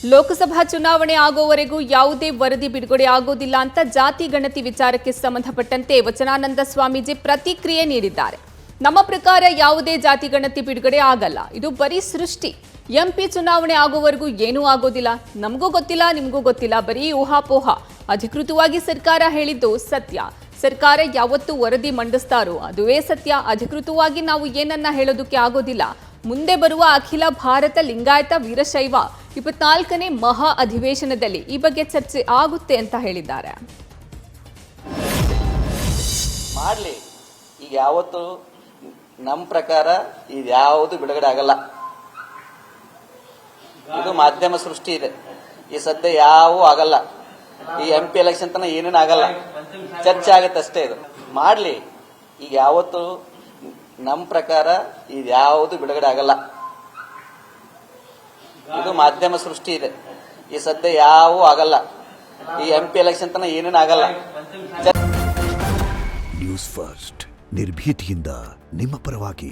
ಲೋಕಸಭಾ ಚುನಾವಣೆ ಆಗೋವರೆಗೂ ಯಾವುದೇ ವರದಿ ಬಿಡುಗಡೆ ಆಗೋದಿಲ್ಲ ಅಂತ ಜಾತಿ ಗಣತಿ ವಿಚಾರಕ್ಕೆ ಸಂಬಂಧಪಟ್ಟಂತೆ ವಚನಾನಂದ ಸ್ವಾಮೀಜಿ ಪ್ರತಿಕ್ರಿಯೆ ನೀಡಿದ್ದಾರೆ. ನಮ್ಮ ಪ್ರಕಾರ ಯಾವುದೇ ಜಾತಿ ಗಣತಿ ಬಿಡುಗಡೆ ಆಗಲ್ಲ. ಇದು ಬರೀ ಸೃಷ್ಟಿ. ಎಂಪಿ ಚುನಾವಣೆ ಆಗೋವರೆಗೂ ಏನೂ ಆಗೋದಿಲ್ಲ. ನಮಗೂ ಗೊತ್ತಿಲ್ಲ, ನಿಮಗೂ ಗೊತ್ತಿಲ್ಲ, ಬರೀ ಊಹಾಪೋಹ. ಅಧಿಕೃತವಾಗಿ ಸರ್ಕಾರ ಹೇಳಿದ್ದು ಸತ್ಯ. ಸರ್ಕಾರ ಯಾವತ್ತು ವರದಿ ಮಂಡಿಸ್ತಾರೋ ಅದುವೇ ಸತ್ಯ. ಅಧಿಕೃತವಾಗಿ ನಾವು ಏನನ್ನ ಹೇಳೋದಕ್ಕೆ ಆಗೋದಿಲ್ಲ. ಮುಂದೆ ಬರುವ ಅಖಿಲ ಭಾರತ ಲಿಂಗಾಯತ ವೀರಶೈವ 24ನೇ ಮಹಾ ಅಧಿವೇಶನದಲ್ಲಿ ಈ ಬಗ್ಗೆ ಚರ್ಚೆ ಆಗುತ್ತೆ ಅಂತ ಹೇಳಿದ್ದಾರೆ. ಮಾಡಲಿ, ಈಗ ಯಾವತ್ತು ನಮ್ಮ ಪ್ರಕಾರ ಇದ್ಯಾವುದು ಬಿಡುಗಡೆ ಆಗಲ್ಲ. ಇದು ಮಾಧ್ಯಮ ಸೃಷ್ಟಿ ಇದೆ. ಈ ಸದ್ಯ ಯಾವೂ ಆಗಲ್ಲ. ಈ MP ಎಲೆಕ್ಷನ್ ತನಕ ಏನೇನು ಆಗಲ್ಲ, ಚರ್ಚೆ ಆಗುತ್ತೆ ಅಷ್ಟೇ. ಇದು ಮಾಡಲಿ, ಈಗ ಯಾವತ್ತು ನಮ್ಮ ಪ್ರಕಾರ ಇದ್ಯಾವುದು ಬಿಡುಗಡೆ ಆಗಲ್ಲ. ಇದು ಮಾಧ್ಯಮ ಸೃಷ್ಟಿ ಇದೆ. ಈ ಸದ್ಯ ಯಾವೂ ಆಗಲ್ಲ. ಈ MP ಎಲೆಕ್ಷನ್ ತನಕ ಏನೇನು ಆಗಲ್ಲ. ನ್ಯೂಸ್ ಫಸ್ಟ್ ನಿರ್ಭೀತಿಯಿಂದ ನಿಮ್ಮ ಪರವಾಗಿ.